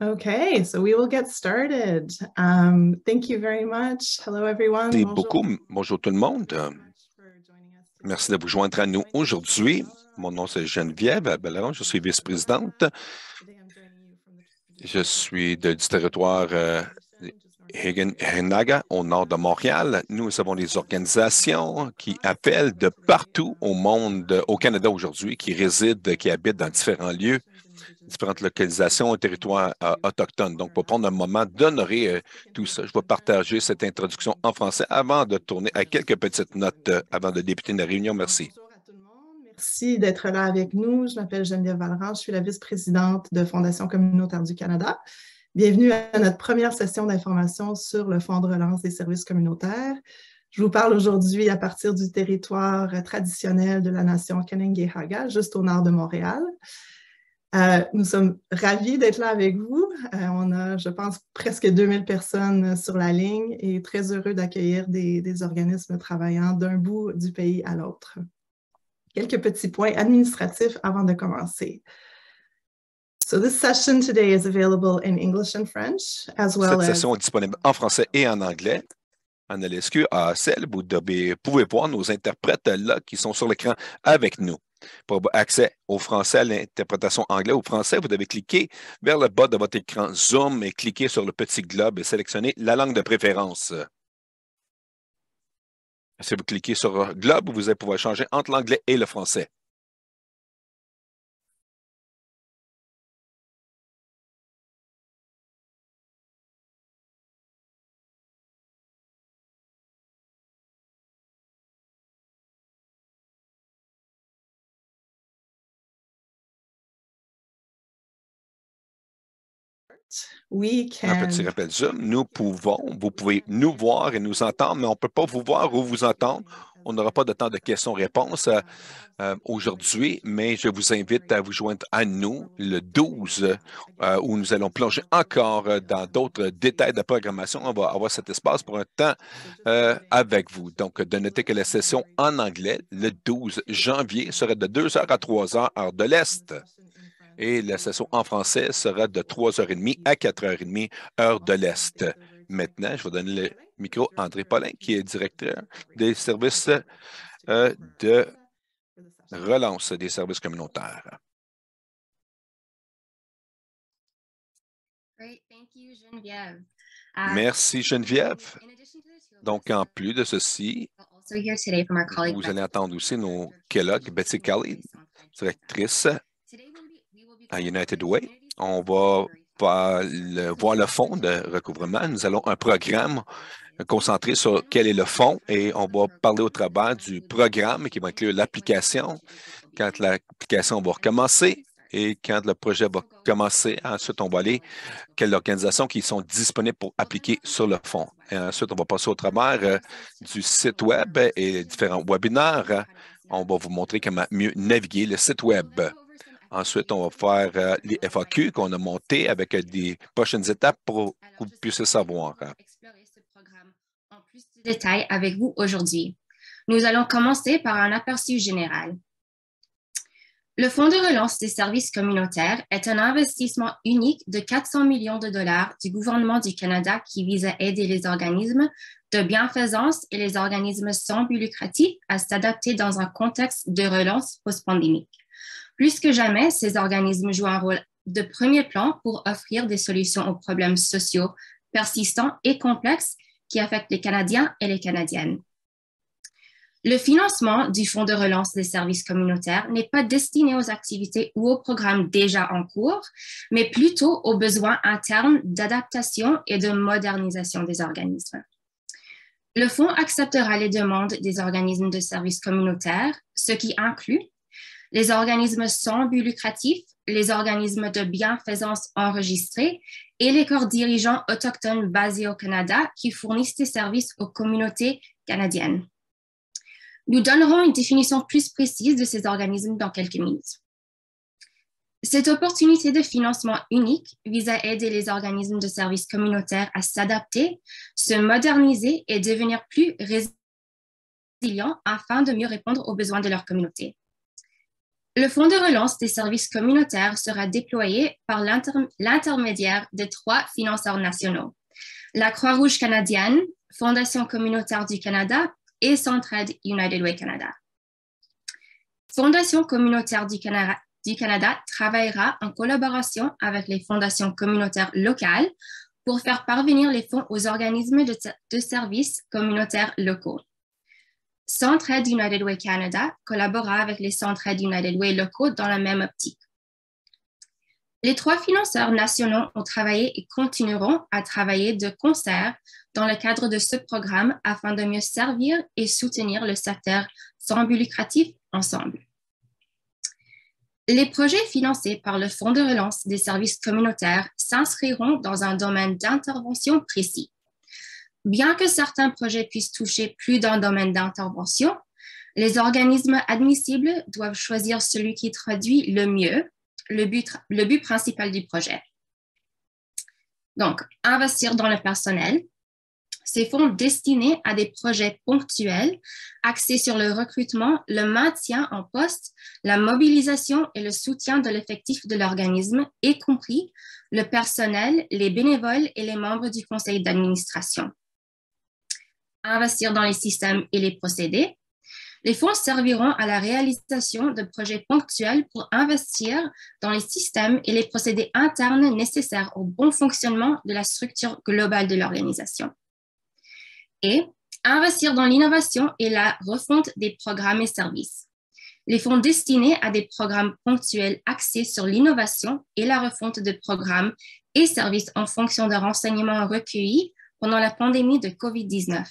Okay, so we will get started. Thank you very much. Hello, everyone. Merci Bonjour. beaucoup. Bonjour tout le monde. Merci de vous joindre à nous aujourd'hui. Mon nom, c'est Geneviève Belleron. Je suis vice-présidente. Je suis du territoire Higanenaga, au nord de Montréal. Nous avons des organisations qui appellent de partout au monde, au Canada aujourd'hui, qui résident, qui habitent dans différents lieux, différentes localisations et territoires autochtones. Donc, pour prendre un moment d'honorer tout ça, je vais partager cette introduction en français avant de tourner à quelques petites notes avant de débuter la réunion. Merci. Bonjour à tout le monde. Merci d'être là avec nous. Je m'appelle Geneviève Vallerand. Je suis la vice-présidente de Fondation communautaire du Canada. Bienvenue à notre première session d'information sur le Fonds de relance des services communautaires. Je vous parle aujourd'hui à partir du territoire traditionnel de la nation Kanien'kehá:ka, juste au nord de Montréal. Nous sommes ravis d'être là avec vous. On a, je pense, presque 2000 personnes sur la ligne et très heureux d'accueillir des organismes travaillant d'un bout du pays à l'autre. Quelques petits points administratifs avant de commencer. So this session today is available in English and French, as well Cette as... session est disponible en français et en anglais. En LSQ, ASL, vous pouvez voir nos interprètes là qui sont sur l'écran avec nous. Pour accès au français, à l'interprétation anglais ou français, vous devez cliquer vers le bas de votre écran Zoom et cliquer sur le petit globe et sélectionner la langue de préférence. Si vous cliquez sur globe, vous allez pouvoir changer entre l'anglais et le français. Un petit rappel Zoom, vous pouvez nous voir et nous entendre, mais on ne peut pas vous voir ou vous entendre. On n'aura pas de temps de questions-réponses aujourd'hui, mais je vous invite à vous joindre à nous le 12, où nous allons plonger encore dans d'autres détails de programmation. On va avoir cet espace pour un temps avec vous. Donc, de noter que la session en anglais, le 12 janvier, sera de 2h à 3h, heure de l'Est. Et la session en français sera de 3h30 à 4h30, heure de l'Est. Maintenant, je vais donner le micro à André Paulin, qui est directeur des services de relance des services communautaires. Merci, Geneviève. Donc, en plus de ceci, vous allez entendre aussi nos collègues, Betsy Kelly, directrice à United Way. On va voir le fonds de recouvrement. Nous allons un programme concentré sur quel est le fonds et on va parler au travers du programme qui va inclure l'application, quand l'application va recommencer et quand le projet va commencer. Ensuite, on va aller quelles organisations qui sont disponibles pour appliquer sur le fonds. Et ensuite, on va passer au travers du site web et différents webinaires. On va vous montrer comment mieux naviguer le site web. Ensuite, on va faire les FAQ qu'on a montés avec des prochaines étapes pour que vous puissiez savoir. Explorer ce programme en plus de détails avec vous aujourd'hui. Nous allons commencer par un aperçu général. Le Fonds de relance des services communautaires est un investissement unique de 400 millions de dollars du gouvernement du Canada qui vise à aider les organismes de bienfaisance et les organismes sans but lucratif à s'adapter dans un contexte de relance post-pandémique. Plus que jamais, ces organismes jouent un rôle de premier plan pour offrir des solutions aux problèmes sociaux persistants et complexes qui affectent les Canadiens et les Canadiennes. Le financement du Fonds de relance des services communautaires n'est pas destiné aux activités ou aux programmes déjà en cours, mais plutôt aux besoins internes d'adaptation et de modernisation des organismes. Le Fonds acceptera les demandes des organismes de services communautaires, ce qui inclut les organismes sans but lucratif, les organismes de bienfaisance enregistrés et les corps dirigeants autochtones basés au Canada qui fournissent des services aux communautés canadiennes. Nous donnerons une définition plus précise de ces organismes dans quelques minutes. Cette opportunité de financement unique vise à aider les organismes de services communautaires à s'adapter, se moderniser et devenir plus résilients afin de mieux répondre aux besoins de leur communauté. Le Fonds de relance des services communautaires sera déployé par l'intermédiaire de 3 financeurs nationaux, la Croix-Rouge canadienne, Fondation communautaire du Canada et Centraide United Way Canada. Fondation communautaire du Canada travaillera en collaboration avec les fondations communautaires locales pour faire parvenir les fonds aux organismes de services communautaires locaux. Centraide United Way Canada collabora avec les Centraides United Way locaux dans la même optique. Les 3 financeurs nationaux ont travaillé et continueront à travailler de concert dans le cadre de ce programme afin de mieux servir et soutenir le secteur sans but lucratif ensemble. Les projets financés par le Fonds de relance des services communautaires s'inscriront dans un domaine d'intervention précis. Bien que certains projets puissent toucher plus d'un domaine d'intervention, les organismes admissibles doivent choisir celui qui traduit le mieux le but principal du projet. Donc, investir dans le personnel. Ces fonds destinés à des projets ponctuels axés sur le recrutement, le maintien en poste, la mobilisation et le soutien de l'effectif de l'organisme, y compris le personnel, les bénévoles et les membres du conseil d'administration. Investir dans les systèmes et les procédés. Les fonds serviront à la réalisation de projets ponctuels pour investir dans les systèmes et les procédés internes nécessaires au bon fonctionnement de la structure globale de l'organisation. Et investir dans l'innovation et la refonte des programmes et services. Les fonds destinés à des programmes ponctuels axés sur l'innovation et la refonte de programmes et services en fonction de renseignements recueillis pendant la pandémie de COVID-19.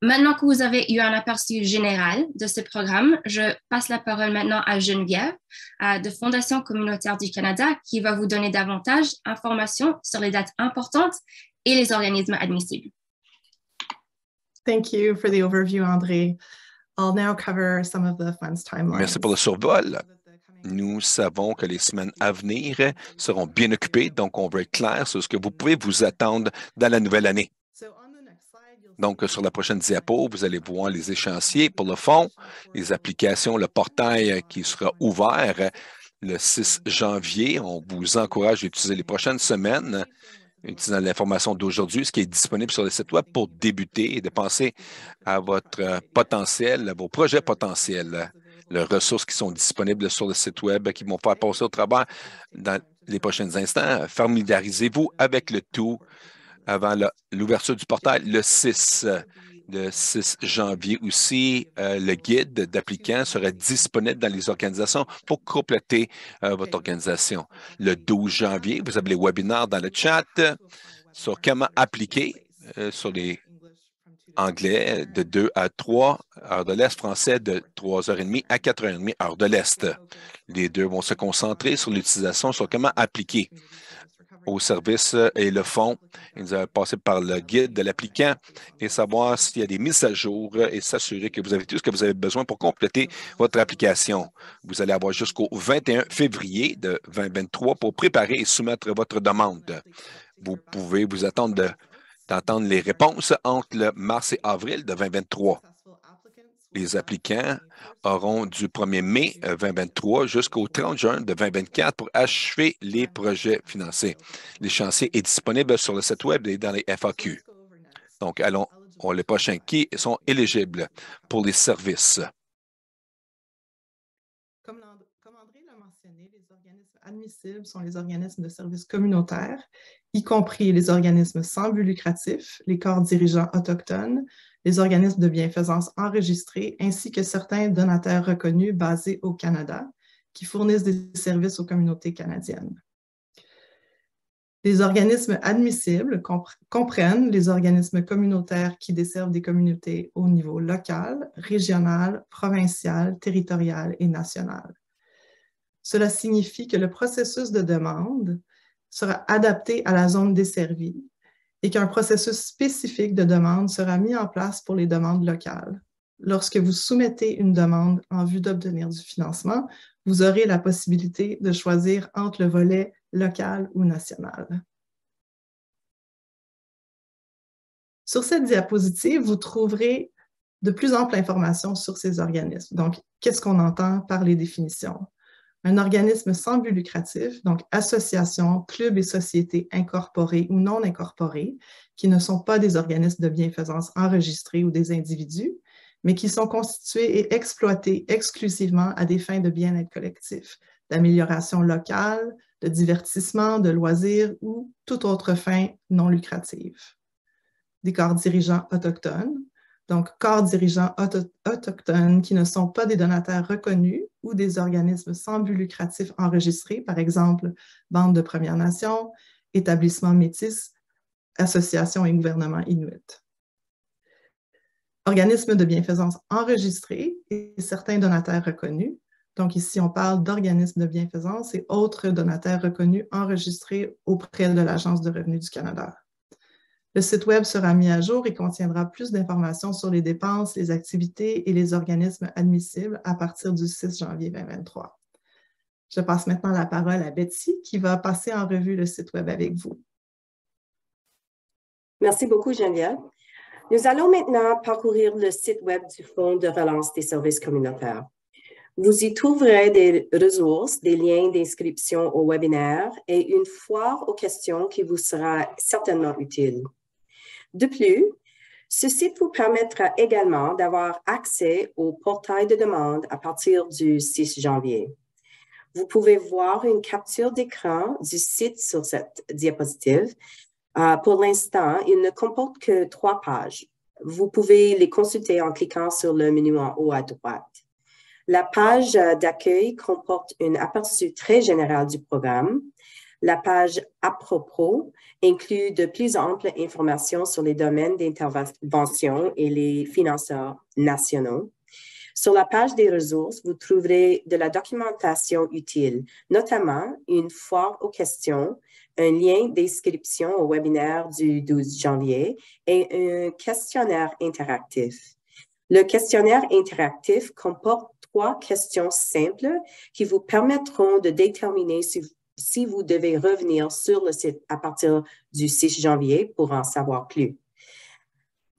Maintenant que vous avez eu un aperçu général de ce programme, je passe la parole maintenant à Geneviève de Fondation communautaire du Canada qui va vous donner davantage d'informations sur les dates importantes et les organismes admissibles. Thank you for the overview, André. I'll now cover some of the funds timelines. Merci pour le survol. Nous savons que les semaines à venir seront bien occupées, donc on veut être clair sur ce que vous pouvez vous attendre dans la nouvelle année. Donc, sur la prochaine diapo, vous allez voir les échéanciers pour le fonds, les applications, le portail qui sera ouvert le 6 janvier. On vous encourage à utiliser les prochaines semaines, utilisant l'information d'aujourd'hui, ce qui est disponible sur le site web pour débuter et de penser à votre potentiel, à vos projets potentiels, les ressources qui sont disponibles sur le site web qui vont faire passer au travers dans les prochains instants. Familiarisez-vous avec le tout avant l'ouverture du portail le 6 janvier aussi. Le guide d'applicants sera disponible dans les organisations pour compléter votre organisation. Le 12 janvier, vous avez les webinaires dans le chat sur comment appliquer sur les anglais de 2 à 3 heures de l'Est, français de 3h30 à 4h30 heure de l'Est. Les deux vont se concentrer sur l'utilisation, sur comment appliquer au service et le fonds. Nous allons passer par le guide de l'applicant et savoir s'il y a des mises à jour et s'assurer que vous avez tout ce que vous avez besoin pour compléter votre application. Vous allez avoir jusqu'au 21 février de 2023 pour préparer et soumettre votre demande. Vous pouvez vous attendre d'entendre les réponses entre le mars et avril de 2023. Les applicants auront du 1er mai 2023 jusqu'au 30 juin de 2024 pour achever les projets financés. L'échéancier est disponible sur le site web et dans les FAQ. Donc, allons les prochains qui sont éligibles pour les services. Comme André l'a mentionné, les organismes admissibles sont les organismes de services communautaires, y compris les organismes sans but lucratif, les corps dirigeants autochtones, les organismes de bienfaisance enregistrés, ainsi que certains donateurs reconnus basés au Canada qui fournissent des services aux communautés canadiennes. Les organismes admissibles comprennent les organismes communautaires qui desservent des communautés au niveau local, régional, provincial, territorial et national. Cela signifie que le processus de demande sera adapté à la zone desservie et qu'un processus spécifique de demande sera mis en place pour les demandes locales. Lorsque vous soumettez une demande en vue d'obtenir du financement, vous aurez la possibilité de choisir entre le volet local ou national. Sur cette diapositive, vous trouverez de plus ample information sur ces organismes. Donc, qu'est-ce qu'on entend par les définitions? Un organisme sans but lucratif, donc association, club et sociétés incorporées ou non incorporées, qui ne sont pas des organismes de bienfaisance enregistrés ou des individus, mais qui sont constitués et exploités exclusivement à des fins de bien-être collectif, d'amélioration locale, de divertissement, de loisirs ou toute autre fin non lucrative. Des corps dirigeants autochtones, donc corps dirigeants autochtones qui ne sont pas des donataires reconnus ou des organismes sans but lucratif enregistrés, par exemple, bandes de Premières Nations, établissements métis, associations et gouvernements inuits. Organismes de bienfaisance enregistrés et certains donataires reconnus. Donc ici, on parle d'organismes de bienfaisance et autres donataires reconnus enregistrés auprès de l'Agence de revenus du Canada. Le site Web sera mis à jour et contiendra plus d'informations sur les dépenses, les activités et les organismes admissibles à partir du 6 janvier 2023. Je passe maintenant la parole à Betty qui va passer en revue le site Web avec vous. Merci beaucoup, Geneviève. Nous allons maintenant parcourir le site Web du Fonds de relance des services communautaires. Vous y trouverez des ressources, des liens d'inscription au webinaire et une foire aux questions qui vous sera certainement utile. De plus, ce site vous permettra également d'avoir accès au portail de demande à partir du 6 janvier. Vous pouvez voir une capture d'écran du site sur cette diapositive. Pour l'instant, il ne comporte que 3 pages. Vous pouvez les consulter en cliquant sur le menu en haut à droite. La page d'accueil comporte un aperçu très général du programme. La page à propos inclut de plus amples informations sur les domaines d'intervention et les financeurs nationaux. Sur la page des ressources, vous trouverez de la documentation utile, notamment une foire aux questions, un lien d'inscription au webinaire du 12 janvier et un questionnaire interactif. Le questionnaire interactif comporte 3 questions simples qui vous permettront de déterminer si vous devez revenir sur le site à partir du 6 janvier pour en savoir plus.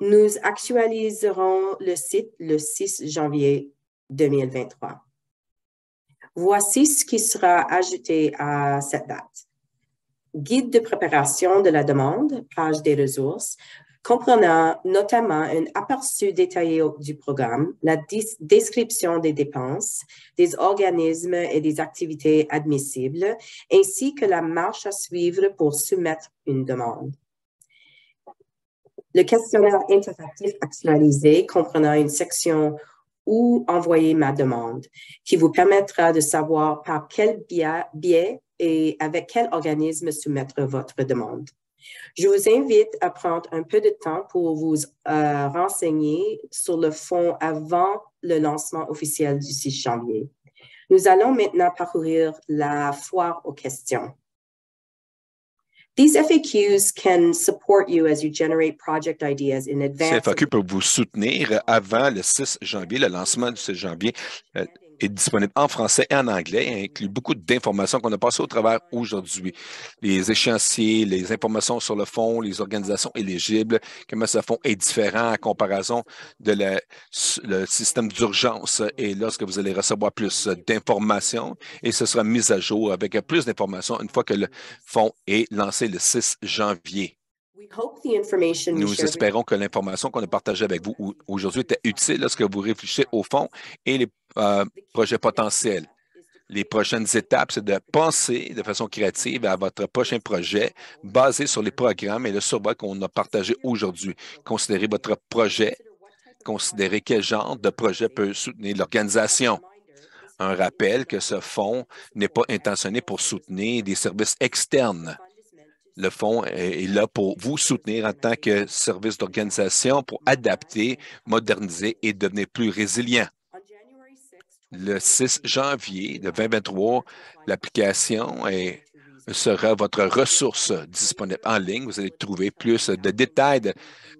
Nous actualiserons le site le 6 janvier 2023. Voici ce qui sera ajouté à cette date. Guide de préparation de la demande, page des ressources, comprenant notamment un aperçu détaillé du programme, la description des dépenses, des organismes et des activités admissibles, ainsi que la marche à suivre pour soumettre une demande. Le questionnaire interactif actualisé comprenant une section « Où envoyer ma demande » qui vous permettra de savoir par quel biais et avec quel organisme soumettre votre demande. Je vous invite à prendre un peu de temps pour vous renseigner sur le fonds avant le lancement officiel du 6 janvier. Nous allons maintenant parcourir la foire aux questions. These FAQs can support you as you generate project ideas in advance. Ces FAQ peuvent vous soutenir avant le 6 janvier. Le lancement du 6 janvier est disponible en français et en anglais et inclut beaucoup d'informations qu'on a passées au travers aujourd'hui. Les échéanciers, les informations sur le fonds, les organisations éligibles, comment ce fonds est différent en comparaison de le système d'urgence et lorsque vous allez recevoir plus d'informations et ce sera mis à jour avec plus d'informations une fois que le fonds est lancé le 6 janvier. Nous espérons que l'information qu'on a partagée avec vous aujourd'hui était utile lorsque vous réfléchissez au fonds et les projets potentiels. Les prochaines étapes, c'est de penser de façon créative à votre prochain projet basé sur les programmes et le survol qu'on a partagé aujourd'hui. Considérez votre projet, considérez quel genre de projet peut soutenir l'organisation. Un rappel que ce fonds n'est pas intentionné pour soutenir des services externes. Le fonds est là pour vous soutenir en tant que service d'organisation pour adapter, moderniser et devenir plus résilient. Le 6 janvier de 2023, l'application sera votre ressource disponible en ligne. Vous allez trouver plus de détails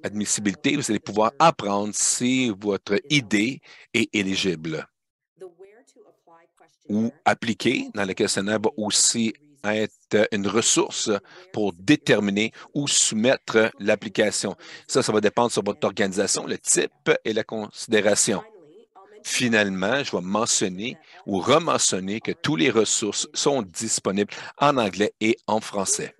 d'admissibilité. Vous allez pouvoir apprendre si votre idée est éligible. Ou appliquer dans le questionnaire va aussi être une ressource pour déterminer où soumettre l'application. Ça va dépendre sur votre organisation, le type et la considération. Finalement, je vais mentionner ou rementionner que toutes les ressources sont disponibles en anglais et en français.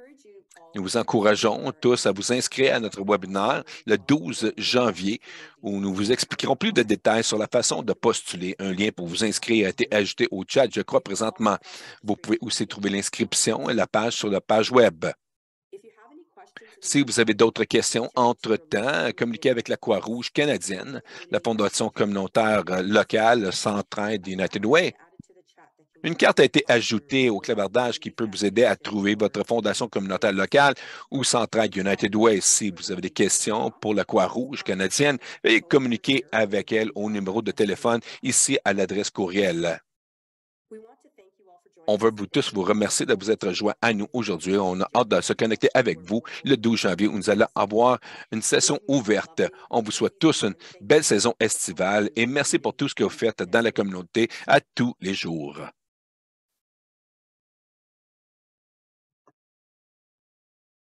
Nous vous encourageons tous à vous inscrire à notre webinaire le 12 janvier où nous vous expliquerons plus de détails sur la façon de postuler. Un lien pour vous inscrire a été ajouté au chat, je crois, présentement. Vous pouvez aussi trouver l'inscription et la page sur la page web. Si vous avez d'autres questions entre-temps, communiquez avec la Croix-Rouge canadienne, la Fondation communautaire locale Centraide United Way. Une carte a été ajoutée au clavardage qui peut vous aider à trouver votre fondation communautaire locale ou Centraide United Way. Si vous avez des questions pour la Croix-Rouge canadienne, veuillez communiquer avec elle au numéro de téléphone ici à l'adresse courriel. On veut tous vous remercier de vous être joints à nous aujourd'hui. On a hâte de se connecter avec vous le 12 janvier où nous allons avoir une session ouverte. On vous souhaite tous une belle saison estivale et merci pour tout ce que vous faites dans la communauté à tous les jours.